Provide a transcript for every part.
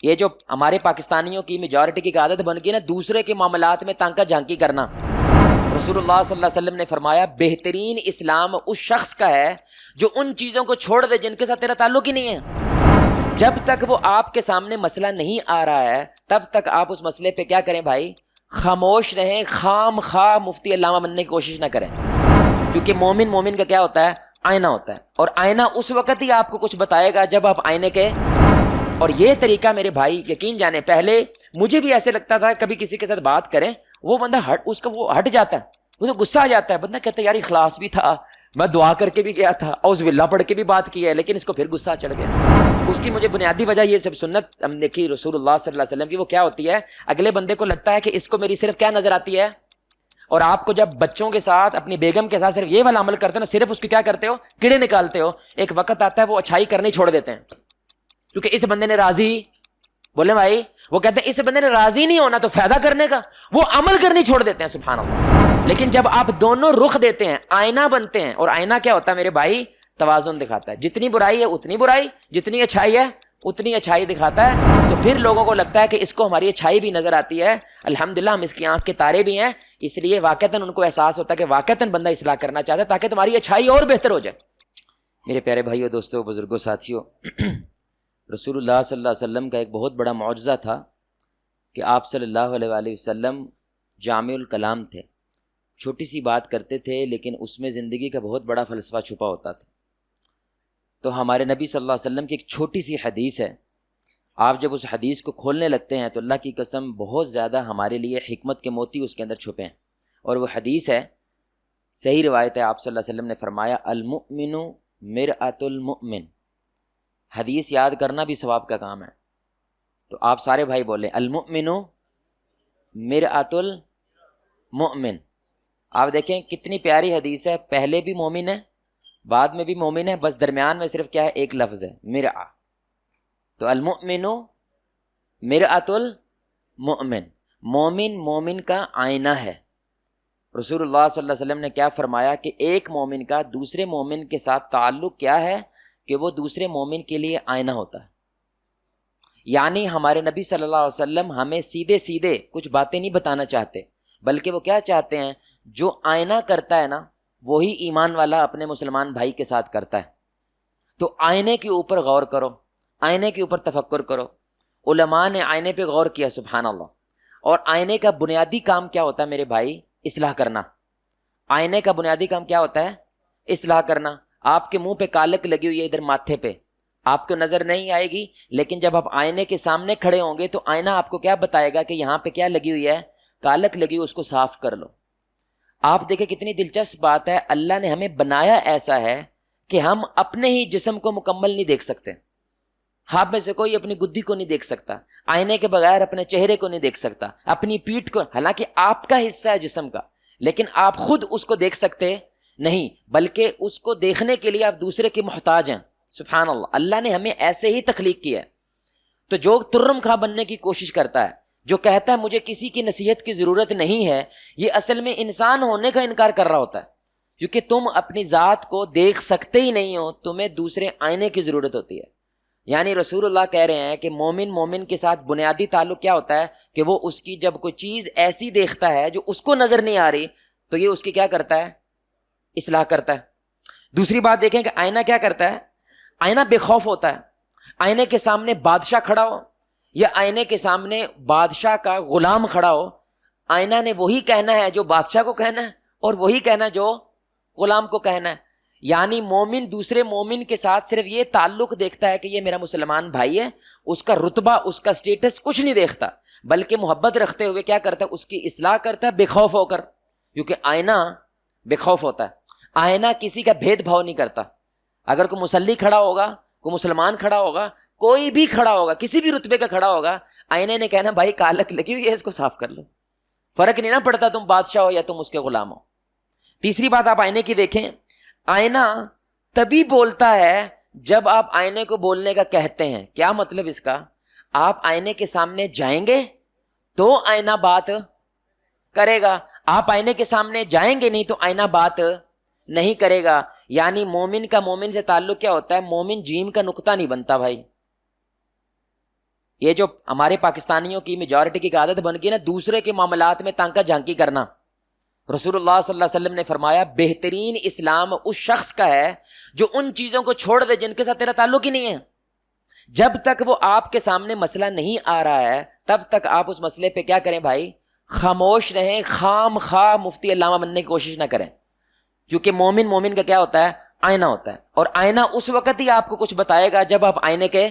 یہ جو ہمارے پاکستانیوں کی میجورٹی کی عادت بن گئی نا دوسرے کے معاملات میں تانکا جھانکی کرنا، رسول اللہ صلی اللہ علیہ وسلم نے فرمایا بہترین اسلام اس شخص کا ہے جو ان چیزوں کو چھوڑ دے جن کے ساتھ تیرا تعلق ہی نہیں ہے۔ جب تک وہ آپ کے سامنے مسئلہ نہیں آ رہا ہے تب تک آپ اس مسئلے پہ کیا کریں بھائی، خاموش رہیں، خام خواہ مفتی علامہ بننے کی کوشش نہ کریں، کیونکہ مومن کا کیا ہوتا ہے، آئینہ ہوتا ہے، اور آئینہ اس وقت ہی آپ کو کچھ بتائے گا جب آپ آئینے کے، اور یہ طریقہ میرے بھائی یقین جانے پہلے مجھے بھی ایسے لگتا تھا کبھی کسی کے ساتھ بات کریں وہ بندہ اس کا وہ ہٹ جاتا ہے، اسے غصہ آ جاتا ہے، بندہ کہتا ہے یار اخلاص بھی تھا، میں دعا کر کے بھی گیا تھا، اعوذ باللہ پڑھ کے بھی بات کی ہے، لیکن اس کو پھر غصہ چڑھ گیا۔ اس کی مجھے بنیادی وجہ یہ سب سنت ہم دیکھی رسول اللہ صلی اللہ علیہ وسلم کی، وہ کیا ہوتی ہے، اگلے بندے کو لگتا ہے کہ اس کو میری صرف کیا نظر آتی ہے، اور آپ کو جب بچوں کے ساتھ اپنی بیگم کے ساتھ صرف یہ والا عمل کرتے ہو نا، صرف اس کی کیا کرتے ہو، کیڑے نکالتے ہو، ایک وقت آتا ہے وہ اچھائی کرنی چھوڑ دیتے ہیں کیونکہ اس بندے نے راضی، بولے بھائی، وہ کہتے ہیں اس بندے نے راضی نہیں ہونا تو فائدہ کرنے کا، وہ عمل کرنی چھوڑ دیتے ہیں، سبحان اللہ۔ لیکن جب آپ دونوں رخ دیتے ہیں، آئینہ بنتے ہیں، اور آئینہ کیا ہوتا ہے میرے بھائی، توازن دکھاتا ہے، جتنی برائی ہے اتنی برائی، جتنی اچھائی ہے اتنی اچھائی دکھاتا ہے، تو پھر لوگوں کو لگتا ہے کہ اس کو ہماری اچھائی بھی نظر آتی ہے، الحمدللہ ہم اس کی آنکھ کے تارے بھی ہیں، اس لیے واقعتاً ان کو احساس ہوتا ہے کہ واقعتاً بندہ اصلاح کرنا چاہتا ہے تاکہ تمہاری اچھائی اور بہتر ہو جائے۔ میرے پیارے بھائیو، دوستو، بزرگوں، ساتھیو، رسول اللہ صلی اللہ علیہ وسلم کا ایک بہت بڑا معجزہ تھا کہ آپ صلی اللہ علیہ وآلہ وسلم جامع الکلام تھے، چھوٹی سی بات کرتے تھے لیکن اس میں زندگی کا بہت بڑا فلسفہ چھپا ہوتا تھا۔ تو ہمارے نبی صلی اللہ علیہ وسلم کی ایک چھوٹی سی حدیث ہے، آپ جب اس حدیث کو کھولنے لگتے ہیں تو اللہ کی قسم بہت زیادہ ہمارے لیے حکمت کے موتی اس کے اندر چھپے ہیں، اور وہ حدیث ہے، صحیح روایت ہے، آپ صلی اللہ علیہ وسلم نے فرمایا المؤمن مرآۃ المؤمن۔ حدیث یاد کرنا بھی ثواب کا کام ہے، تو آپ سارے بھائی بولیں المؤمن مرآۃ المؤمن۔ آپ دیکھیں کتنی پیاری حدیث ہے، پہلے بھی مومن ہے بعد میں بھی مومن ہے، بس درمیان میں صرف کیا ہے، ایک لفظ ہے مرآ، تو المؤمن مرآۃ المؤمن، مومن مومن کا آئینہ ہے۔ رسول اللہ صلی اللہ علیہ وسلم نے کیا فرمایا کہ ایک مومن کا دوسرے مومن کے ساتھ تعلق کیا ہے کہ وہ دوسرے مومن کے لیے آئینہ ہوتا ہے، یعنی ہمارے نبی صلی اللہ علیہ وسلم ہمیں سیدھے سیدھے کچھ باتیں نہیں بتانا چاہتے، بلکہ وہ کیا چاہتے ہیں، جو آئینہ کرتا ہے نا وہی ایمان والا اپنے مسلمان بھائی کے ساتھ کرتا ہے۔ تو آئینے کے اوپر غور کرو، آئینے کے اوپر تفکر کرو، علماء نے آئینے پہ غور کیا، سبحان اللہ۔ اور آئینے کا بنیادی کام کیا ہوتا ہے میرے بھائی، اصلاح کرنا۔ آئینے کا بنیادی کام کیا ہوتا ہے، اصلاح کرنا۔ آپ کے منہ پہ کالک لگی ہوئی ہے ادھر ماتھے پہ، آپ کو نظر نہیں آئے گی، لیکن جب آپ آئینے کے سامنے کھڑے ہوں گے تو آئینہ آپ کو کیا بتائے گا کہ یہاں پہ کیا لگی ہوئی ہے، کالک لگی ہوئی، اس کو صاف کر لو۔ آپ دیکھیں کتنی دلچسپ بات ہے، اللہ نے ہمیں بنایا ایسا ہے کہ ہم اپنے ہی جسم کو مکمل نہیں دیکھ سکتے، آپ میں سے کوئی اپنی گدی کو نہیں دیکھ سکتا، آئینے کے بغیر اپنے چہرے کو نہیں دیکھ سکتا، اپنی پیٹھ کو، حالانکہ آپ کا حصہ ہے جسم کا، لیکن آپ خود اس کو دیکھ سکتے نہیں، بلکہ اس کو دیکھنے کے لیے آپ دوسرے کے محتاج ہیں، سبحان اللہ۔ اللہ نے ہمیں ایسے ہی تخلیق کیا ہے، تو جو ترم خواہ بننے کی کوشش کرتا ہے، جو کہتا ہے مجھے کسی کی نصیحت کی ضرورت نہیں ہے، یہ اصل میں انسان ہونے کا انکار کر رہا ہوتا ہے، کیونکہ تم اپنی ذات کو دیکھ سکتے ہی نہیں ہو، تمہیں دوسرے آئینے کی ضرورت ہوتی ہے۔ یعنی رسول اللہ کہہ رہے ہیں کہ مومن مومن کے ساتھ بنیادی تعلق کیا ہوتا ہے کہ وہ اس کی جب کوئی چیز ایسی دیکھتا ہے جو اس کو نظر نہیں آ رہی تو یہ اس کی کیا کرتا ہے، اصلاح کرتا ہے۔ دوسری بات دیکھیں کہ آئینہ کیا کرتا ہے، آئینہ بے خوف ہوتا ہے۔ آئینے کے سامنے بادشاہ کھڑا ہو یا آئینے کے سامنے بادشاہ کا غلام کھڑا ہو، آئینہ نے وہی کہنا ہے جو بادشاہ کو کہنا ہے اور وہی کہنا ہے جو غلام کو کہنا ہے۔ یعنی مومن دوسرے مومن کے ساتھ صرف یہ تعلق دیکھتا ہے کہ یہ میرا مسلمان بھائی ہے، اس کا رتبہ، اس کا سٹیٹس کچھ نہیں دیکھتا، بلکہ محبت رکھتے ہوئے کیا کرتا ہے، اس کی اصلاح کرتا ہے بے خوف ہو کر، کیونکہ آئینہ بے خوف ہوتا ہے۔ آئینہ کسی کا بھید بھاؤ نہیں کرتا۔ اگر کوئی مصلی کھڑا ہوگا، کوئی مسلمان کھڑا ہوگا، کوئی بھی کھڑا ہوگا، کسی بھی رتبے کا کھڑا ہوگا، آئینے نے کہنا بھائی کالک لگی ہوئی ہے، اس کو صاف کر لو۔ فرق نہیں نہ پڑتا تم بادشاہ ہو یا تم اس کے غلام ہو۔ تیسری بات آپ آئینے کی دیکھیں، آئینہ تبھی بولتا ہے جب آپ آئینے کو بولنے کا کہتے ہیں۔ کیا مطلب اس کا، آپ آئینے کے سامنے جائیں گے تو آئینہ بات کرے گا، آپ آئینے کے سامنے جائیں گے نہیں تو آئینہ بات نہیں کرے گا۔ یعنی مومن کا مومن سے تعلق کیا ہوتا ہے، مومن جیم کا نقطہ نہیں بنتا بھائی، یہ جو ہمارے پاکستانیوں کی میجورٹی کی عادت بن گئی نا دوسرے کے معاملات میں تانکا جھانکی کرنا، رسول اللہ صلی اللہ علیہ وسلم نے فرمایا بہترین اسلام اس شخص کا ہے جو ان چیزوں کو چھوڑ دے جن کے ساتھ تیرا تعلق ہی نہیں ہے۔ جب تک وہ آپ کے سامنے مسئلہ نہیں آ رہا ہے تب تک آپ اس مسئلے پہ کیا کریں بھائی، خاموش رہیں، خام خواہ مفتی علامہ بننے کی کوشش نہ کریں، کیونکہ مومن کا کیا ہوتا ہے، آئینہ ہوتا ہے، اور آئینہ اس وقت ہی آپ کو کچھ بتائے گا جب آپ آئینے کے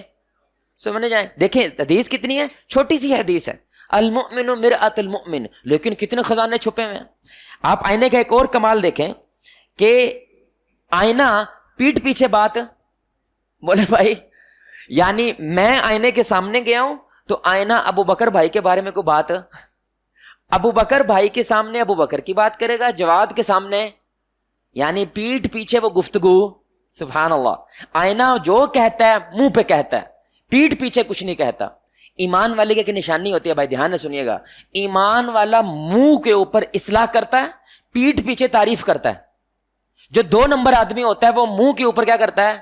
سمجھ جائیں۔ دیکھیں حدیث کتنی ہے، چھوٹی سی حدیث ہے، المؤمن مرآۃ المؤمن، لیکن کتنے خزانے چھپے ہوئے ہیں۔ آپ آئینے کا ایک اور کمال دیکھیں کہ آئینہ پیٹھ پیچھے بات، بولے بھائی یعنی میں آئینے کے سامنے گیا ہوں تو آئینہ ابو بکر بھائی کے بارے میں کوئی بات، ابو بکر بھائی کے سامنے ابو بکر کی بات کرے گا، جواد کے سامنے یعنی پیٹھ پیچھے وہ گفتگو، سبحان اللہ۔ آئینہ جو کہتا ہے منہ پہ کہتا ہے، پیٹھ پیچھے کچھ نہیں کہتا۔ ایمان والے کی ایک نشانی ہوتی ہے بھائی، دھیان سے سنیے گا، ایمان والا منہ کے اوپر اصلاح کرتا ہے، پیٹھ پیچھے تعریف کرتا ہے۔ جو 2 نمبر آدمی ہوتا ہے وہ منہ کے اوپر کیا کرتا ہے،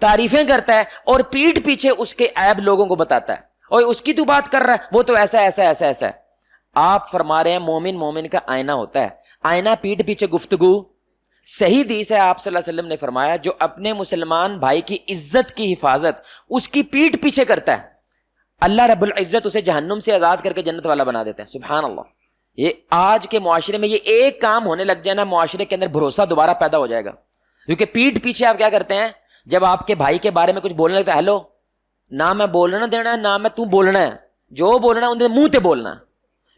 تعریفیں کرتا ہے، اور پیٹھ پیچھے اس کے عیب لوگوں کو بتاتا ہے، اور اس کی تو بات کر رہا ہے وہ تو ایسا ایسا ایسا ایسا ہے۔ آپ فرما رہے ہیں مومن کا آئینہ ہوتا ہے، آئینہ پیٹھ پیچھے گفتگو۔ صحیح حدیث ہے، آپ صلی اللہ علیہ وسلم نے فرمایا جو اپنے مسلمان بھائی کی عزت کی حفاظت اس کی پیٹھ پیچھے کرتا ہے، اللہ رب العزت اسے جہنم سے آزاد کر کے جنت والا بنا دیتا ہے، سبحان اللہ۔ یہ آج کے معاشرے میں یہ ایک کام ہونے لگ جائے نا، معاشرے کے اندر بھروسہ دوبارہ پیدا ہو جائے گا، کیونکہ پیٹھ پیچھے آپ کیا کرتے ہیں، جب آپ کے بھائی کے بارے میں کچھ بولنے لگتا ہے، ہیلو، نہ میں بولنا دینا ہے نہ میں تو بولنا ہے، جو بولنا ہے ان منہ تے بولنا ہے،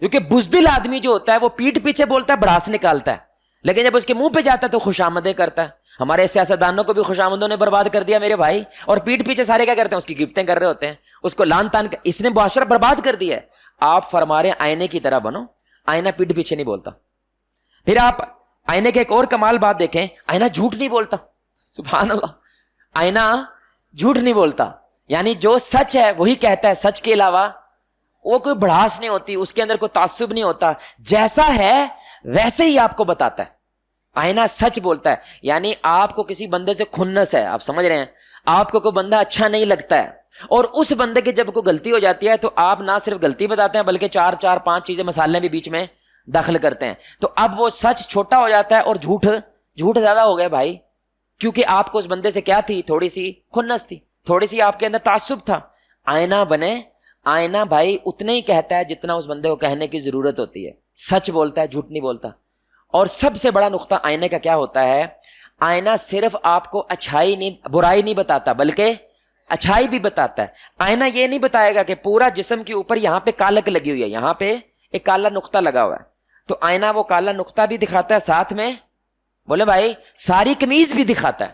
کیونکہ بزدل آدمی جو ہوتا ہے وہ پیٹھ پیچھے بولتا ہے، بڑاس نکالتا ہے، لیکن جب اس کے منہ پہ جاتا ہے تو خوش آمدیں کرتا ہے۔ ہمارے سیاستدانوں کو بھی خوش آمدوں نے برباد کر دیا میرے بھائی، اور پیٹھ پیچھے سارے کیا کرتے ہیں، اس کی گفتیں کر رہے ہوتے ہیں، اس کو لان تان، اس نے معاشرہ برباد کر دیا ہے۔ آپ فرما رہے ہیں آئینے کی طرح بنو، آئینہ پیٹھ پیچھے نہیں بولتا۔ پھر آپ آئینے کے ایک اور کمال بات دیکھیں، آئینہ جھوٹ نہیں بولتا، سبحان اللہ۔ آئینہ جھوٹ نہیں بولتا، یعنی جو سچ ہے وہی کہتا ہے، سچ کے علاوہ وہ کوئی بڑھاس نہیں ہوتی، اس کے اندر کوئی تعصب نہیں ہوتا، جیسا ہے ویسے ہی آپ کو بتاتا ہے۔ آئینہ سچ بولتا ہے، یعنی آپ کو کسی بندے سے کھنس ہے، آپ سمجھ رہے ہیں، آپ کو کوئی بندہ اچھا نہیں لگتا ہے، اور اس بندے کی جب کوئی غلطی ہو جاتی ہے تو آپ نہ صرف غلطی بتاتے ہیں بلکہ 4-5 چیزیں مسالے بھی بیچ میں داخل کرتے ہیں، تو اب وہ سچ چھوٹا ہو جاتا ہے اور جھوٹ زیادہ ہو گیا بھائی، کیونکہ آپ کو اس بندے سے کیا تھی، تھوڑی سی کھنس تھی، تھوڑی سی آپ کے اندر تعصب تھا۔ آئینہ بنے، آئینہ بھائی اتنا ہی کہتا ہے جتنا اس بندے کو کہنے کی ضرورت ہوتی ہے، سچ بولتا ہے، جھوٹ نہیں بولتا۔ اور سب سے بڑا نقطہ آئینے کا کیا ہوتا ہے، آئینہ صرف آپ کو اچھائی نہیں، برائی نہیں بتاتا بلکہ اچھائی بھی بتاتا ہے۔ آئینہ یہ نہیں بتائے گا کہ پورا جسم کے اوپر یہاں پہ کالک لگی ہوئی ہے، یہاں پہ ایک کالا نقطہ لگا ہوا ہے، تو آئینہ وہ کالا نقطہ بھی دکھاتا ہے، ساتھ میں بولے بھائی ساری قمیض بھی دکھاتا ہے۔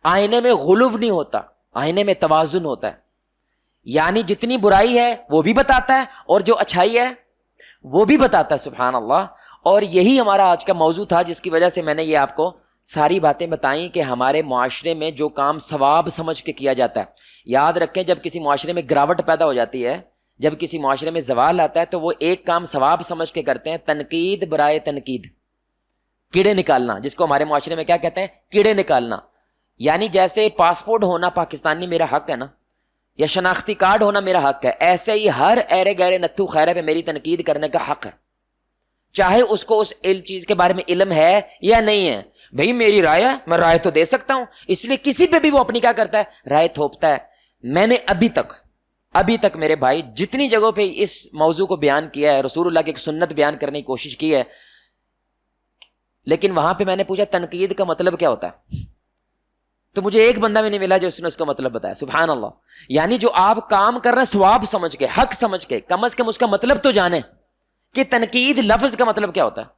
آئینے میں غلو نہیں ہوتا، آئینے میں توازن ہوتا ہے، یعنی جتنی برائی ہے وہ بھی بتاتا ہے اور جو اچھائی ہے وہ بھی بتاتا ہے، سبحان اللہ۔ اور یہی ہمارا آج کا موضوع تھا، جس کی وجہ سے میں نے یہ آپ کو ساری باتیں بتائیں کہ ہمارے معاشرے میں جو کام ثواب سمجھ کے کیا جاتا ہے، یاد رکھیں جب کسی معاشرے میں گراوٹ پیدا ہو جاتی ہے، جب کسی معاشرے میں زوال آتا ہے تو وہ ایک کام ثواب سمجھ کے کرتے ہیں، تنقید برائے تنقید، کیڑے نکالنا، جس کو ہمارے معاشرے میں کیا کہتے ہیں، کیڑے نکالنا۔ یعنی جیسے پاسپورٹ ہونا پاکستانی میرا حق ہے نا، یا شناختی کارڈ ہونا میرا حق ہے، ایسے ہی ہر ایرے گہرے نتھو خیرے پہ میری تنقید کرنے کا حق ہے، چاہے اس کو اس چیز کے بارے میں علم ہے یا نہیں ہے۔ بھئی میری رائے ہے، میں رائے تو دے سکتا ہوں، اس لیے کسی پہ بھی وہ اپنی کیا کرتا ہے، رائے تھوپتا ہے۔ میں نے ابھی تک میرے بھائی جتنی جگہوں پہ اس موضوع کو بیان کیا ہے، رسول اللہ کی ایک سنت بیان کرنے کی کوشش کی ہے، لیکن وہاں پہ میں نے پوچھا تنقید کا مطلب کیا ہوتا ہے، تو مجھے ایک بندہ بھی نہیں ملا جو اس نے اس کا مطلب بتایا، سبحان اللہ۔ یعنی جو آپ کام کر رہے ہیں ثواب سمجھ کے، حق سمجھ کے، کم از کم اس کا مطلب تو جانیں کہ تنقید لفظ کا مطلب کیا ہوتا ہے۔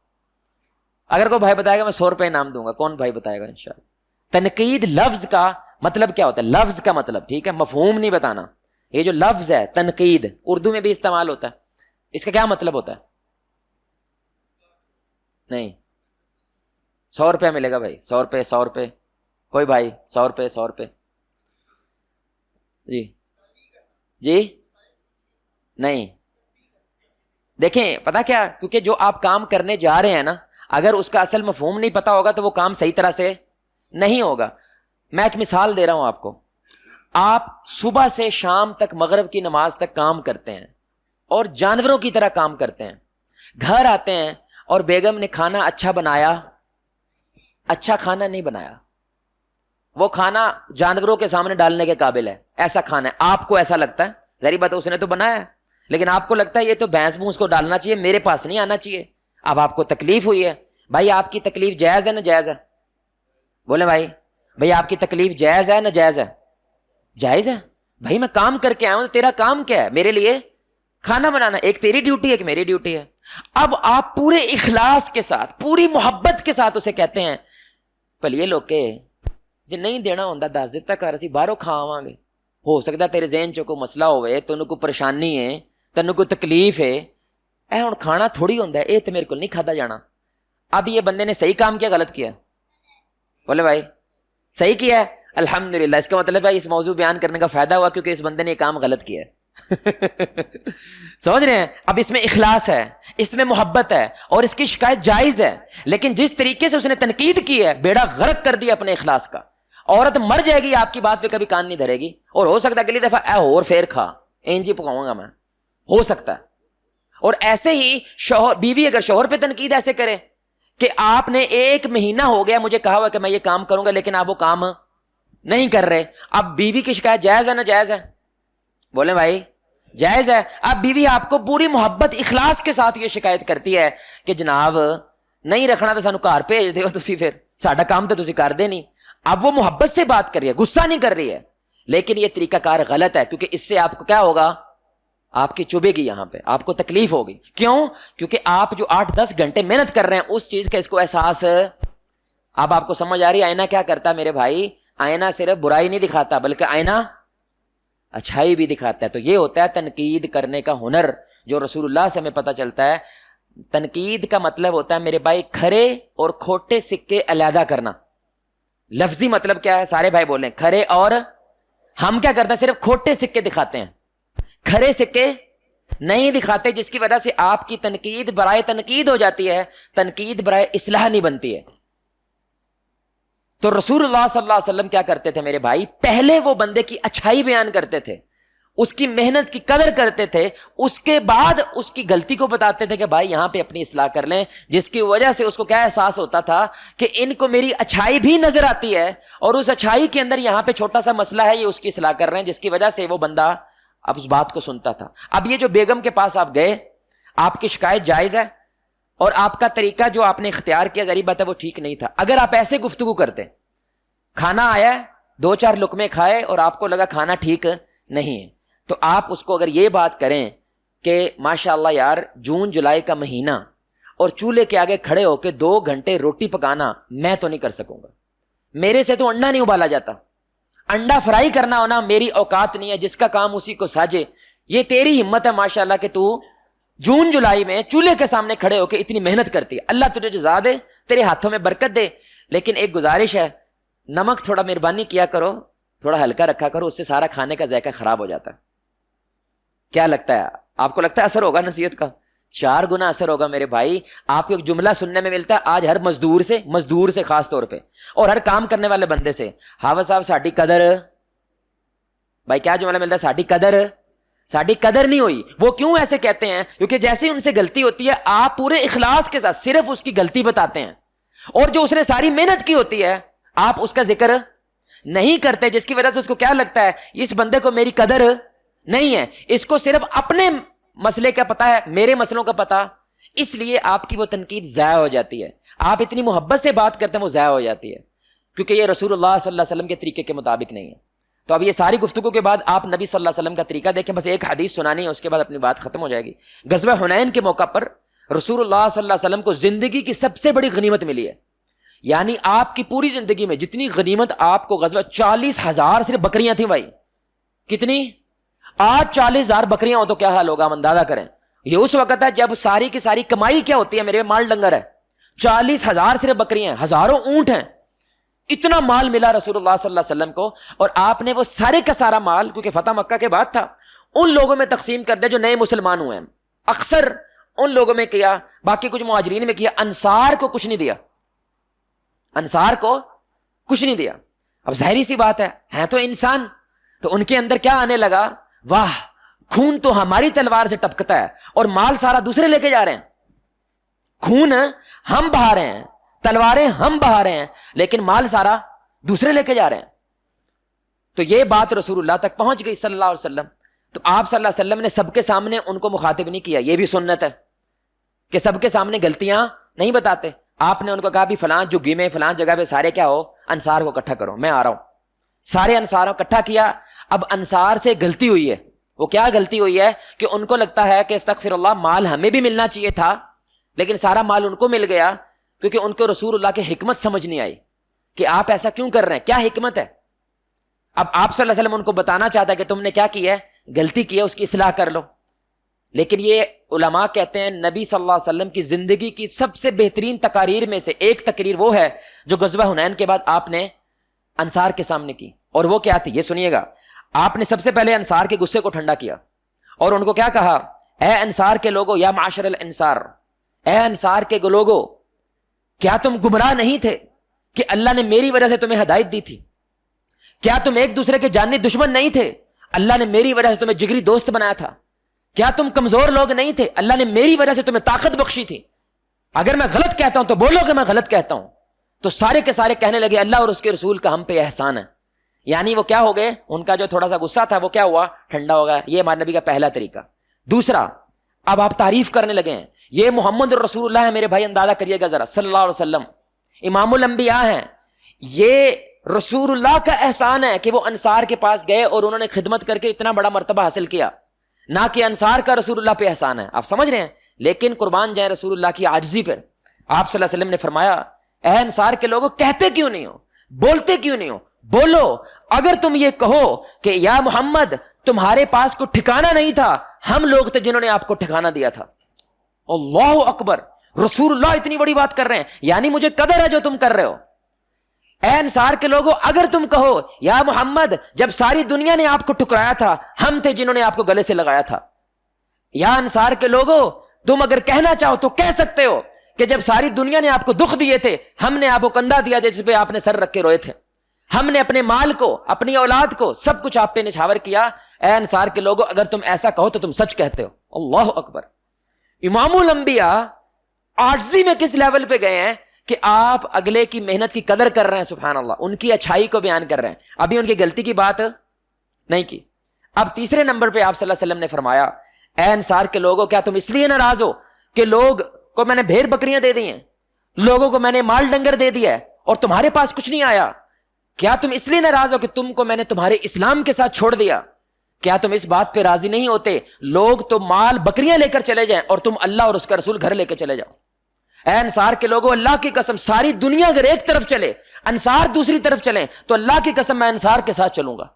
اگر کوئی بھائی بتائے گا میں 100 روپے انعام دوں گا، کون بھائی بتائے گا انشاءاللہ۔ تنقید لفظ کا مطلب کیا ہوتا ہے، لفظ کا مطلب، ٹھیک ہے، مفہوم نہیں بتانا۔ یہ جو لفظ ہے تنقید، اردو میں بھی استعمال ہوتا ہے، اس کا کیا مطلب ہوتا ہے؟ نہیں، 100 روپے ملے گا بھائی، 100 روپے، کوئی بھائی 100 روپے جی نہیں۔ دیکھیں پتا کیا، کیونکہ جو آپ کام کرنے جا رہے ہیں نا، اگر اس کا اصل مفہوم نہیں پتا ہوگا تو وہ کام صحیح طرح سے نہیں ہوگا۔ میں ایک مثال دے رہا ہوں آپ کو۔ آپ صبح سے شام تک مغرب کی نماز تک کام کرتے ہیں اور جانوروں کی طرح کام کرتے ہیں، گھر آتے ہیں اور بیگم نے کھانا اچھا بنایا، اچھا کھانا نہیں بنایا، وہ کھانا جانوروں کے سامنے ڈالنے کے قابل ہے، ایسا کھانا ہے، آپ کو ایسا لگتا ہے، ظاہری بات ہے اس نے تو بنایا ہے، لیکن آپ کو لگتا ہے یہ تو بھینس بھونس کو ڈالنا چاہیے، میرے پاس نہیں آنا چاہیے۔ اب آپ کو تکلیف ہوئی ہے، بھائی آپ کی تکلیف جائز ہے نہ جائز ہے؟ بولے بھائی آپ کی تکلیف جائز ہے نہ جائز ہے؟ جائز ہے بھائی، میں کام کر کے آیا ہوں، تیرا کام کیا ہے؟ میرے لیے کھانا بنانا، ایک تیری ڈیوٹی ہے ایک میری ڈیوٹی ہے۔ اب آپ پورے اخلاص کے ساتھ پوری محبت کے ساتھ اسے کہتے ہیں پلیے لوکے جی نہیں دینا ہوندا دس دتا کر اسی باہروں کھاواں گے، ہو سکتا تیرے ذہن چ کوئی مسئلہ ہوئے، تینوں کوئی پریشانی ہے، تینوں کوئی تکلیف ہے، اے ہن کھانا تھوڑی ہوندا ہے، اے تے میرے کو نہیں کھادا جانا۔ اب یہ بندے نے صحیح کام کیا غلط کیا؟ بولے بھائی صحیح کیا ہے، الحمدللہ۔ اس کا مطلب ہے اس موضوع بیان کرنے کا فائدہ ہوا کیونکہ اس بندے نے یہ کام غلط کیا ہے۔ سمجھ رہے ہیں؟ اب اس میں اخلاص ہے، اس میں محبت ہے اور اس کی شکایت جائز ہے، لیکن جس طریقے سے اس نے تنقید کی ہے بیڑا غرق کر دیا اپنے اخلاص کا۔ عورت مر جائے گی آپ کی بات پہ کبھی کان نہیں دھرے گی، اور ہو سکتا ہے اگلی دفعہ اے اور پھر کھا انجی پکاؤں گا میں، ہو سکتا ہے۔ اور ایسے ہی شوہر بیوی اگر شوہر پہ تنقید ایسے کرے کہ آپ نے 1 مہینہ ہو گیا مجھے کہا ہوا کہ میں یہ کام کروں گا لیکن آپ وہ کام نہیں کر رہے، اب بیوی کی شکایت جائز ہے نہ جائز ہے؟ بولیں بھائی جائز ہے۔ اب بیوی آپ کو پوری محبت اخلاص کے ساتھ یہ شکایت کرتی ہے کہ جناب نہیں رکھنا تو سانو گھر بھیج دیو تسی، پھر ساڈا کام تو تسی کر دے نہیں۔ اب وہ محبت سے بات کر رہی ہے، غصہ نہیں کر رہی ہے، لیکن یہ طریقہ کار غلط ہے کیونکہ اس سے آپ کو کیا ہوگا؟ آپ کی چبھے گی، یہاں پہ آپ کو تکلیف ہوگی۔ کیوں؟ کیونکہ آپ جو 8-10 گھنٹے محنت کر رہے ہیں اس چیز کا اس کو احساس۔ اب آپ کو سمجھ آ رہی ہے آئینہ کیا کرتا ہے میرے بھائی؟ آئینہ صرف برائی نہیں دکھاتا بلکہ آئینہ اچھائی بھی دکھاتا ہے۔ تو یہ ہوتا ہے تنقید کرنے کا ہنر جو رسول اللہ سے ہمیں پتہ چلتا ہے۔ تنقید کا مطلب ہوتا ہے میرے بھائی کھرے اور کھوٹے سکے علیحدہ کرنا۔ لفظی مطلب کیا ہے؟ سارے بھائی بولیں کھرے، اور ہم کیا کرتے ہیں؟ صرف کھوٹے سکے دکھاتے ہیں، کھرے سکے نہیں دکھاتے، جس کی وجہ سے آپ کی تنقید برائے تنقید ہو جاتی ہے، تنقید برائے اصلاح نہیں بنتی ہے۔ تو رسول اللہ صلی اللہ علیہ وسلم کیا کرتے تھے میرے بھائی؟ پہلے وہ بندے کی اچھائی بیان کرتے تھے، اس کی محنت کی قدر کرتے تھے، اس کے بعد اس کی غلطی کو بتاتے تھے کہ بھائی یہاں پہ اپنی اصلاح کر لیں، جس کی وجہ سے اس کو کیا احساس ہوتا تھا کہ ان کو میری اچھائی بھی نظر آتی ہے اور اس اچھائی کے اندر یہاں پہ چھوٹا سا مسئلہ ہے، یہ اس کی اصلاح کر رہے ہیں، جس کی وجہ سے وہ بندہ اب اس بات کو سنتا تھا۔ اب یہ جو بیگم کے پاس آپ گئے، آپ کی شکایت جائز ہے اور آپ کا طریقہ جو آپ نے اختیار کیا ظاہر بات ہے وہ ٹھیک نہیں تھا۔ اگر آپ ایسے گفتگو کرتے، کھانا آیا 2-4 لقمے کھائے اور آپ کو لگا کھانا ٹھیک نہیں ہے، تو آپ اس کو اگر یہ بات کریں کہ ماشاءاللہ یار جون جولائی کا مہینہ اور چولہے کے آگے کھڑے ہو کے 2 گھنٹے روٹی پکانا میں تو نہیں کر سکوں گا، میرے سے تو انڈا نہیں ابالا جاتا، انڈا فرائی کرنا ہونا میری اوقات نہیں ہے، جس کا کام اسی کو ساجے، یہ تیری ہمت ہے ماشاءاللہ کہ تو جون جولائی میں چولہے کے سامنے کھڑے ہو کے اتنی محنت کرتی ہے، اللہ تجھے جزا دے، تیرے ہاتھوں میں برکت دے، لیکن ایک گزارش ہے، نمک تھوڑا مہربانی کیا کرو، تھوڑا ہلکا رکھا کرو، اس سے سارا کھانے کا ذائقہ خراب ہو جاتا ہے۔ کیا لگتا ہے آپ کو؟ لگتا ہے اثر ہوگا نصیحت کا؟ 4 گنا اثر ہوگا میرے بھائی۔ آپ کو ایک جملہ سننے میں ملتا ہے آج ہر مزدور سے خاص طور پہ، اور ہر کام کرنے والے بندے سے، حافظ صاحب ساڈی قدر، بھائی کیا جملہ ملتا ہے؟ ساڈی قدر نہیں ہوئی۔ وہ کیوں ایسے کہتے ہیں؟ کیونکہ جیسے ہی ان سے غلطی ہوتی ہے آپ پورے اخلاص کے ساتھ صرف اس کی غلطی بتاتے ہیں، اور جو اس نے ساری محنت کی ہوتی ہے آپ اس کا ذکر نہیں کرتے، جس کی وجہ سے اس کو کیا لگتا ہے اس بندے کو میری قدر نہیں ہے، اس کو صرف اپنے مسئلے کا پتا ہے، میرے مسئلوں کا پتا، اس لیے آپ کی وہ تنقید ضائع ہو جاتی ہے۔ آپ اتنی محبت سے بات کرتے ہیں وہ ضائع ہو جاتی ہے، کیونکہ یہ رسول اللہ صلی اللہ علیہ وسلم کے طریقے کے مطابق نہیں ہے۔ تو اب یہ ساری گفتگو کے بعد آپ نبی صلی اللہ علیہ وسلم کا طریقہ دیکھیں، بس ایک حدیث سنانی ہے، اس کے بعد اپنی بات ختم ہو جائے گی۔ غزوہ حنین کے موقع پر رسول اللہ صلی اللہ علیہ وسلم کو زندگی کی سب سے بڑی غنیمت ملی ہے، یعنی آپ کی پوری زندگی میں جتنی غنیمت آپ کو غزوہ 40,000 صرف بکریاں تھیں بھائی، کتنی؟ آج 40,000 بکریاں ہو تو کیا حال ہوگا، ہم اندازہ کریں۔ یہ اس وقت ہے جب ساری کی ساری کمائی کیا ہوتی ہے میرے مال ڈنگر ہے، 40,000 صرف بکریاں ہیں، ہزاروں اونٹ ہیں، اتنا مال ملا رسول اللہ صلی اللہ علیہ وسلم کو، اور آپ نے وہ سارے کا سارا مال، کیونکہ فتح مکہ کے بعد تھا، ان لوگوں میں تقسیم کر دیا جو نئے مسلمان ہوئے ہیں، اکثر ان لوگوں میں کیا، باقی کچھ مہاجرین میں کیا، انصار کو کچھ نہیں دیا، انصار کو کچھ نہیں دیا۔ اب ظاہری سی بات ہے تو انسان، تو ان کے اندر کیا آنے لگا؟ واہ، خون تو ہماری تلوار سے ٹپکتا ہے اور مال سارا دوسرے لے کے جا رہے ہیں. خون ہم بہا رہے ہیں، تلواریں ہم بہا رہے ہیں، لیکن مال سارا دوسرے لے کے جا رہے ہیں. تو یہ بات رسول اللہ تک پہنچ گئی صلی اللہ علیہ وسلم. تو آپ صلی اللہ علیہ وسلم نے سب کے سامنے ان کو مخاطب نہیں کیا. یہ بھی سنت ہے کہ سب کے سامنے غلطیاں نہیں بتاتے. آپ نے ان کو کہا بھی فلاں جھگی میں فلاں جگہ پہ سارے کیا ہو، انصار کو اکٹھا کرو، میں آ رہا ہوں. سارے انصاروں کو اکٹھا کیا. اب انصار سے غلطی ہوئی ہے. وہ کیا غلطی ہوئی ہے کہ ان کو لگتا ہے کہ استغفر اللہ، مال ہمیں بھی ملنا چاہیے تھا، لیکن سارا مال ان کو مل گیا، کیونکہ ان کو رسول اللہ کی حکمت سمجھ نہیں آئی کہ آپ ایسا کیوں کر رہے ہیں، کیا حکمت ہے. اب آپ صلی اللہ علیہ وسلم ان کو بتانا چاہتا ہے کہ تم نے کیا کیا ہے، غلطی کی ہے، اس کی اصلاح کر لو. لیکن یہ علماء کہتے ہیں نبی صلی اللہ علیہ وسلم کی زندگی کی سب سے بہترین تقاریر میں سے ایک تقریر وہ ہے جو غزوہ حنین کے بعد آپ نے انصار کے سامنے کی. اور وہ کیا تھی، یہ سنیے گا. آپ نے سب سے پہلے انصار کے غصے کو ٹھنڈا کیا اور ان کو کیا کہا، اے انصار کے لوگو، یا معاشر الانصار، اے انصار کے لوگو، کیا تم گمراہ نہیں تھے کہ اللہ نے میری وجہ سے تمہیں ہدایت دی تھی؟ کیا تم ایک دوسرے کے جاننے دشمن نہیں تھے؟ اللہ نے میری وجہ سے تمہیں جگری دوست بنایا تھا. کیا تم کمزور لوگ نہیں تھے؟ اللہ نے میری وجہ سے تمہیں طاقت بخشی تھی. اگر میں غلط کہتا ہوں تو بولو کہ میں غلط کہتا ہوں. تو سارے کے سارے کہنے لگے اللہ اور اس کے رسول کا ہم پہ احسان ہے. یعنی وہ کیا ہو گئے، ان کا جو تھوڑا سا غصہ تھا وہ کیا ہوا، ٹھنڈا ہو گیا. یہ ہمارے نبی کا پہلا طریقہ. دوسرا، اب آپ تعریف کرنے لگے ہیں، یہ محمد رسول اللہ ہے. میرے بھائی اندازہ کریے گا ذرا، صلی اللہ علیہ وسلم امام الانبیاء ہیں. یہ رسول اللہ کا احسان ہے کہ وہ انصار کے پاس گئے اور انہوں نے خدمت کر کے اتنا بڑا مرتبہ حاصل کیا، نہ کہ انصار کا رسول اللہ پہ احسان ہے. آپ سمجھ رہے ہیں؟ لیکن قربان جائیں رسول اللہ کی عاجزی پر. آپ صلی اللہ علیہ وسلم نے فرمایا، اے انصار کے لوگوں، کہتے کیوں نہیں ہو، بولتے کیوں نہیں ہو؟ بولو. اگر تم یہ کہو کہ یا محمد تمہارے پاس کوئی ٹھکانہ نہیں تھا، ہم لوگ تھے جنہوں نے آپ کو ٹھکانہ دیا تھا. اللہ اکبر، رسول اللہ اتنی بڑی بات کر رہے ہیں، یعنی مجھے قدر ہے جو تم کر رہے ہو. اے انصار کے لوگوں، اگر تم کہو یا محمد جب ساری دنیا نے آپ کو ٹھکرایا تھا، ہم تھے جنہوں نے آپ کو گلے سے لگایا تھا. یا انصار کے لوگوں، تم اگر کہنا چاہو تو کہہ سکتے ہو کہ جب ساری دنیا نے آپ کو دکھ دیے تھے، ہم نے آپ کو کندھا دیا جس پہ آپ نے سر رکھ کے روئے تھے. ہم نے اپنے مال کو، اپنی اولاد کو، سب کچھ آپ پہ نچھاور کیا. اے انصار کے لوگوں، اگر تم ایسا کہو تو تم سچ کہتے ہو. اللہ اکبر. امام الانبیاء عاجزی میں کس لیول پہ گئے ہیں کہ آپ اگلے کی محنت کی قدر کر رہے ہیں. سبحان اللہ، ان کی اچھائی کو بیان کر رہے ہیں، ابھی ان کی غلطی کی بات نہیں کی. اب تیسرے نمبر پہ آپ صلی اللہ علیہ وسلم نے فرمایا، اے انصار کے لوگوں، کیا تم اس لیے ناراض ہو کہ لوگ کو میں نے بھیڑ بکریاں دے دی ہیں، لوگوں کو میں نے مال ڈنگر دے دیا ہے اور تمہارے پاس کچھ نہیں آیا؟ کیا تم اس لیے ناراض ہو کہ تم کو میں نے تمہارے اسلام کے ساتھ چھوڑ دیا؟ کیا تم اس بات پہ راضی نہیں ہوتے لوگ تو مال بکریاں لے کر چلے جائیں اور تم اللہ اور اس کا رسول گھر لے کے چلے جاؤ؟ اے انصار کے لوگوں، اللہ کی قسم ساری دنیا اگر ایک طرف چلے، انصار دوسری طرف چلیں، تو اللہ کی قسم میں انصار کے ساتھ چلوں گا.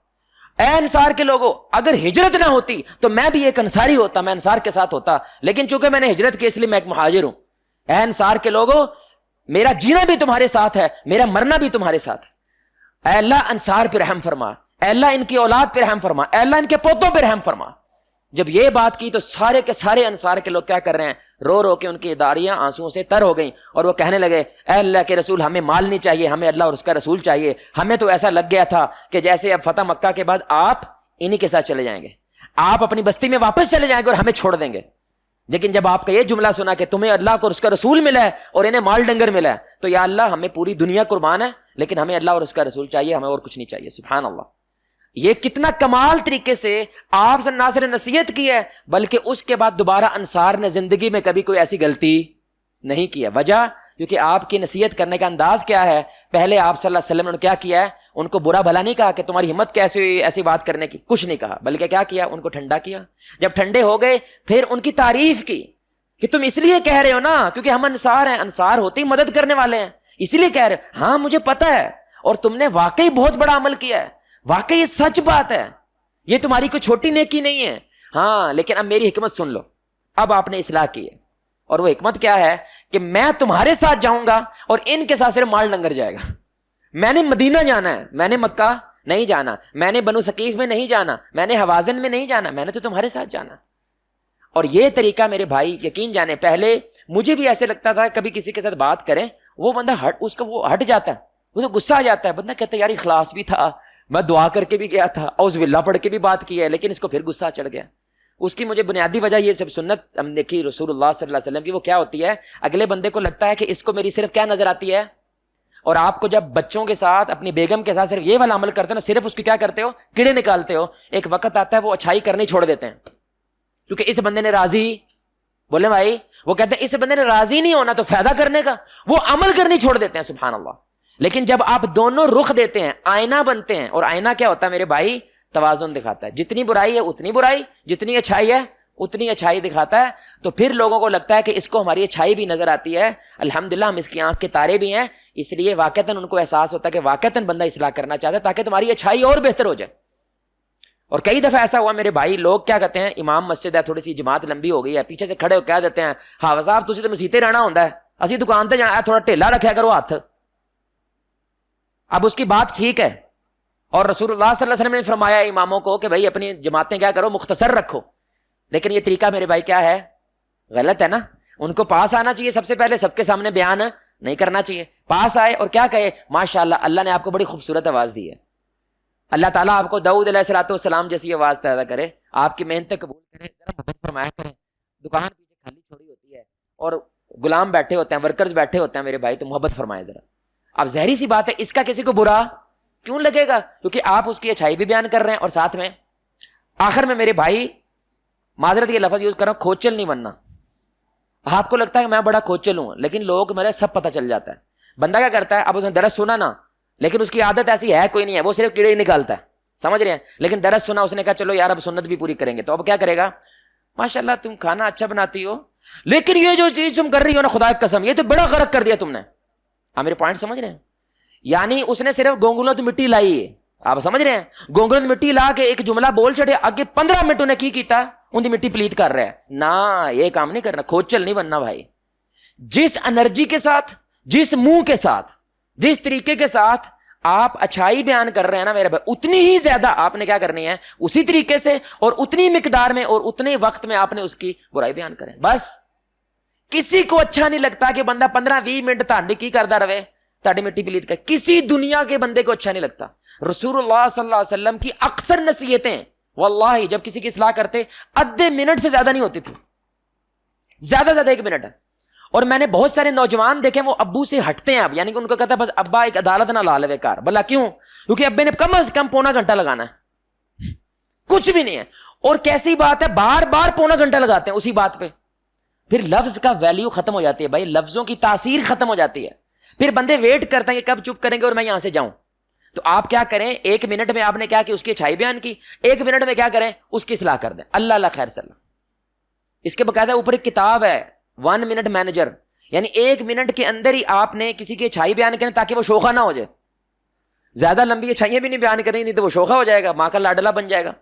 اے انصار کے لوگوں، اگر ہجرت نہ ہوتی تو میں بھی ایک انصاری ہوتا، میں انصار کے ساتھ ہوتا، لیکن چونکہ میں نے ہجرت کی اس لیے میں ایک مہاجر ہوں. اے انصار کے لوگوں، میرا جینا بھی تمہارے ساتھ ہے، میرا مرنا بھی تمہارے ساتھ ہے. اے اللہ انصار پہ رحم فرما، اے اللہ ان کی اولاد پہ رحم فرما، اے اللہ ان کے پوتوں پہ رحم فرما. جب یہ بات کی تو سارے کے سارے انصار کے لوگ کیا کر رہے ہیں، رو رو کے ان کی داڑیاں آنسوؤں سے تر ہو گئیں اور وہ کہنے لگے، اے اللہ کے رسول، ہمیں مال نہیں چاہیے، ہمیں اللہ اور اس کا رسول چاہیے. ہمیں تو ایسا لگ گیا تھا کہ جیسے اب فتح مکہ کے بعد آپ انہی کے ساتھ چلے جائیں گے، آپ اپنی بستی میں واپس چلے جائیں گے اور ہمیں چھوڑ دیں گے. لیکن جب آپ کا یہ جملہ سنا کہ تمہیں اللہ کو اور اس کا رسول ملا ہے اور انہیں مال ڈنگر ملا ہے، تو یا اللہ ہمیں پوری دنیا قربان ہے لیکن ہمیں اللہ اور اس کا رسول چاہیے، ہمیں اور کچھ نہیں چاہیے. سبحان اللہ. یہ کتنا کمال طریقے سے آپ سے نہ صرف نصیحت کی ہے بلکہ اس کے بعد دوبارہ انصار نے زندگی میں کبھی کوئی ایسی غلطی نہیں کی ہے. وجہ کیونکہ آپ کی نصیحت کرنے کا انداز کیا ہے. پہلے آپ صلی اللہ علیہ وسلم نے کیا کیا ہے، ان کو برا بھلا نہیں کہا کہ تمہاری ہمت کیسے ہوئی ایسی بات کرنے کی، کچھ نہیں کہا، بلکہ کیا کیا، ان کو ٹھنڈا کیا. جب ٹھنڈے ہو گئے پھر ان کی تعریف کی کہ تم اس لیے کہہ رہے ہو نا کیونکہ ہم انصار ہیں، انصار ہوتے ہی مدد کرنے والے ہیں، اسی لیے کہہ رہے ہو. ہاں مجھے پتا ہے، اور تم نے واقعی بہت بڑا عمل کیا ہے، واقعی یہ سچ بات ہے، یہ تمہاری کوئی چھوٹی نیکی نہیں ہے. ہاں لیکن اب میری حکمت سن لو. اب آپ نے اصلاح کی ہے، اور وہ حکمت کیا ہے کہ میں تمہارے ساتھ جاؤں گا اور ان کے ساتھ صرف مال ڈنگر جائے گا. میں نے مدینہ جانا ہے، میں نے مکہ نہیں جانا، میں نے بنو ثقیف میں نہیں جانا، میں نے حوازن میں نہیں جانا، میں نے تو تمہارے ساتھ جانا. اور یہ طریقہ میرے بھائی یقین جانے، پہلے مجھے بھی ایسے لگتا تھا کبھی کسی کے ساتھ بات کریں وہ بندہ اس کا وہ ہٹ جاتا ہے، وہ تو غصہ آ جاتا ہے، بندہ کہتا ہے یار اخلاص بھی تھا، میں دعا کر کے بھی گیا تھا، اعوذ باللہ پڑھ کے بھی بات کی ہے، لیکن اس کو پھر غصہ چڑھ گیا. اس کی مجھے بنیادی وجہ یہ سب سنت ہم دیکھی رسول اللہ صلی اللہ علیہ وسلم کی، وہ کیا ہوتی ہے، اگلے بندے کو لگتا ہے کہ اس کو میری صرف کیا نظر آتی ہے. اور آپ کو جب بچوں کے ساتھ اپنی بیگم کے ساتھ صرف یہ والا عمل کرتے ہو نا، صرف اس کی کیا کرتے ہو، کیڑے نکالتے ہو. ایک وقت آتا ہے وہ اچھائی کرنی چھوڑ دیتے ہیں، کیونکہ اس بندے نے راضی، بولے بھائی، وہ کہتے ہیں اس بندے نے راضی نہیں ہونا تو فائدہ کرنے کا، وہ عمل کرنی چھوڑ دیتے ہیں. سبحان اللہ. لیکن جب آپ دونوں رخ دیتے ہیں، آئینہ بنتے ہیں، اور آئینہ کیا ہوتا ہے میرے بھائی، توازن دکھاتا ہے. جتنی برائی ہے اتنی برائی، جتنی اچھائی ہے اتنی اچھائی دکھاتا ہے. تو پھر لوگوں کو لگتا ہے کہ اس کو ہماری اچھائی بھی نظر آتی ہے، الحمدللہ ہم اس کی آنکھ کے تارے بھی ہیں. اس لیے واقعتاً ان کو احساس ہوتا ہے کہ واقعتاً بندہ اصلاح کرنا چاہتا ہے تاکہ تمہاری اچھائی اور بہتر ہو جائے. اور کئی دفعہ ایسا ہوا میرے بھائی، لوگ کیا کہتے ہیں، امام مسجد ہے، تھوڑی سی جماعت لمبی ہو گئی ہے، پیچھے سے کھڑے ہو کہہ دیتے ہیں، ہاں صاحب تسی تو مسیتے رہنا ہوتا ہے، اسی دکان تے جانا، تھوڑا ٹھیلا رکھیا کرو ہاتھ. اب اس کی بات ٹھیک ہے، اور رسول اللہ صلی اللہ علیہ وسلم نے فرمایا اماموں کو کہ بھائی اپنی جماعتیں کیا کرو، مختصر رکھو. لیکن یہ طریقہ میرے بھائی کیا ہے، غلط ہے نا. ان کو پاس آنا چاہیے، سب سے پہلے سب کے سامنے بیان نہیں کرنا چاہیے. پاس آئے اور کیا کہے، ماشاءاللہ اللہ نے آپ کو بڑی خوبصورت آواز دی ہے، اللہ تعالیٰ آپ کو داؤد علیہ السلام جیسی آواز پیدا کرے، آپ کی محنت قبول کرے، ذرا مدد فرمایا کریں. دکان پیچھے خالی چھوڑی ہوتی ہے اور غلام بیٹھے ہوتے ہیں، ورکرز بیٹھے ہوتے ہیں میرے بھائی، تو محبت فرمائے ذرا. اب ظاہری سی بات ہے، اس کا کسی کو برا کیوں لگے گا، کیونکہ آپ اس کی اچھائی بھی بیان کر رہے ہیں، اور ساتھ میں آخر میں میرے بھائی معذرت یہ لفظ یوز کر رہا ہوں، کھوچل نہیں بننا. آپ کو لگتا ہے کہ میں بڑا کھوچل ہوں، لیکن لوگ میرے سب پتہ چل جاتا ہے. بندہ کیا کرتا ہے، اب اس نے درس سنا نا، لیکن اس کی عادت ایسی ہے کوئی نہیں ہے، وہ صرف کیڑے ہی نکالتا ہے، سمجھ رہے ہیں. لیکن درس سنا، اس نے کہا چلو یار اب سنت بھی پوری کریں گے، تو اب کیا کرے گا، ماشاءاللہ تم کھانا اچھا بناتی ہو، لیکن یہ جو چیز تم کر رہی ہو نا، خدا کی قسم یہ تو بڑا غلط کر دیا تم نے. آپ میرے پوائنٹ سمجھ رہے ہیں، یعنی اس نے صرف گونگلوں تو مٹی لائی ہے، آپ سمجھ رہے ہیں، گونگلوں مٹی لا کے ایک جملہ بول چڑھے، آگے 15 منٹ انہیں کی کیتا، ان دی مٹی پلیت کر رہا ہے. نہ یہ کام نہیں کرنا، کھوچل نہیں بننا بھائی. جس انرجی کے ساتھ، جس منہ کے ساتھ، جس طریقے کے ساتھ آپ اچھائی بیان کر رہے ہیں نا میرے بھائی، اتنی ہی زیادہ آپ نے کیا کرنی ہے، اسی طریقے سے اور اتنی مقدار میں اور اتنے وقت میں آپ نے اس کی برائی بیان کریں. بس کسی کو اچھا نہیں لگتا کہ بندہ 15-20 منٹ تہاڈی کی کردا رہے، تہاڈی مٹی پلیت کر، کسی دنیا کے بندے کو اچھا نہیں لگتا. رسول اللہ صلی اللہ علیہ وسلم کی اکثر نصیحتیں واللہ جب کسی کی اصلاح کرتے آدھے منٹ سے زیادہ نہیں ہوتی تھی، زیادہ سے زیادہ 1 منٹ ہے. اور میں نے بہت سارے نوجوان دیکھے وہ ابو سے ہٹتے ہیں اب، یعنی کہ ان کو کہتا ہے بس ابا ایک عدالت نہ لا لے کار. بلا کیوں، کیونکہ ابے نے کم از کم پونا گھنٹہ لگانا ہے، کچھ بھی نہیں ہے. اور کیسی بات ہے، بار بار پونا گھنٹہ لگاتے ہیں اسی بات پہ. پھر لفظ کا ویلیو ختم ہو جاتی ہے بھائی، لفظوں کی تاثیر ختم ہو جاتی ہے. پھر بندے ویٹ کرتے ہیں کہ کب چپ کریں گے اور میں یہاں سے جاؤں. تو آپ کیا کریں، 1 منٹ میں آپ نے کیا کہ اس کی اچھائی بیان کی، 1 منٹ میں کیا کریں، اس کی اصلاح کر دیں. اللہ اللہ خیر صلی اللہ. اس کے باقاعدہ اوپر ایک کتاب ہے 1 منٹ مینیجر، یعنی 1 منٹ کے اندر ہی آپ نے کسی کی اچھائی بیان کریں تاکہ وہ شوخہ نہ ہو جائے. زیادہ لمبی اچھائیاں بھی نہیں بیان کرنی، نہیں تو وہ شوخہ ہو جائے گا، ماں کا لاڈلا بن جائے گا.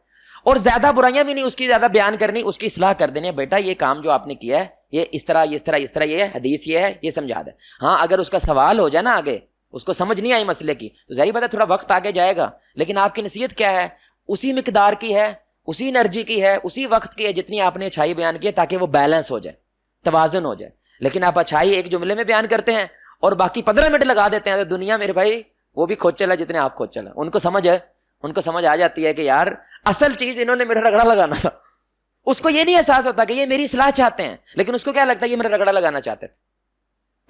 اور زیادہ برائیاں بھی نہیں اس کی زیادہ بیان کرنی، اس کی اصلاح کر دینی. بیٹا یہ کام جو آپ نے کیا ہے یہ اس طرح یہ اس طرح اس طرح، یہ حدیث یہ ہے، یہ سمجھا دے. ہاں اگر اس کا سوال ہو جائے نا آگے، اس کو سمجھ نہیں آئی مسئلے کی، تو ظاہر بات ہے تھوڑا وقت آگے جائے گا. لیکن آپ کی نصیحت کیا ہے، اسی مقدار کی ہے، اسی انرجی کی ہے، اسی وقت کی ہے جتنی آپ نے اچھائی بیان کی ہے، تاکہ وہ بیلنس ہو جائے، توازن ہو جائے. لیکن آپ اچھائی ایک جملے میں بیان کرتے ہیں اور باقی 15 منٹ لگا دیتے ہیں، تو دنیا میرے بھائی وہ بھی کھوچل ہے جتنے آپ کھوچل ہے. ان کو سمجھ ہے، ان کو سمجھ آ جاتی ہے کہ یار اصل چیز انہوں نے میرا رگڑا لگانا تھا. اس کو یہ نہیں احساس ہوتا کہ یہ میری اصلاح چاہتے ہیں، لیکن اس کو کیا لگتا ہے یہ میرا رگڑا لگانا چاہتے تھے.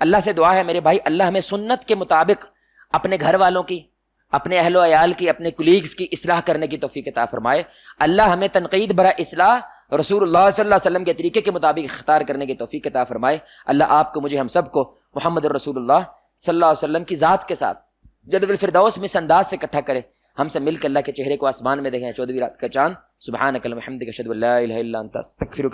اللہ سے دعا ہے میرے بھائی، اللہ ہمیں سنت کے مطابق اپنے گھر والوں کی، اپنے اہل و عیال کی، اپنے کولیگز کی اصلاح کرنے کی توفیق عطا فرمائے. اللہ ہمیں تنقید برا اصلاح رسول اللہ صلی اللہ علیہ وسلم کے طریقے کے مطابق اختیار کرنے کی توفیق عطا فرمائے. اللہ آپ کو، مجھے، ہم سب کو محمد الرسول اللہ صلی اللہ علیہ وسلم کی ذات کے ساتھ جنت الفردوس میں اس انداز سے اکٹھا کرے، ہم سے مل کے اللہ کے چہرے کو آسمان میں دیکھیں 14ویں رات کا چاند. سبحانک اللہم وبحمدک اشہد ان لا الہ الا انت استغفرک.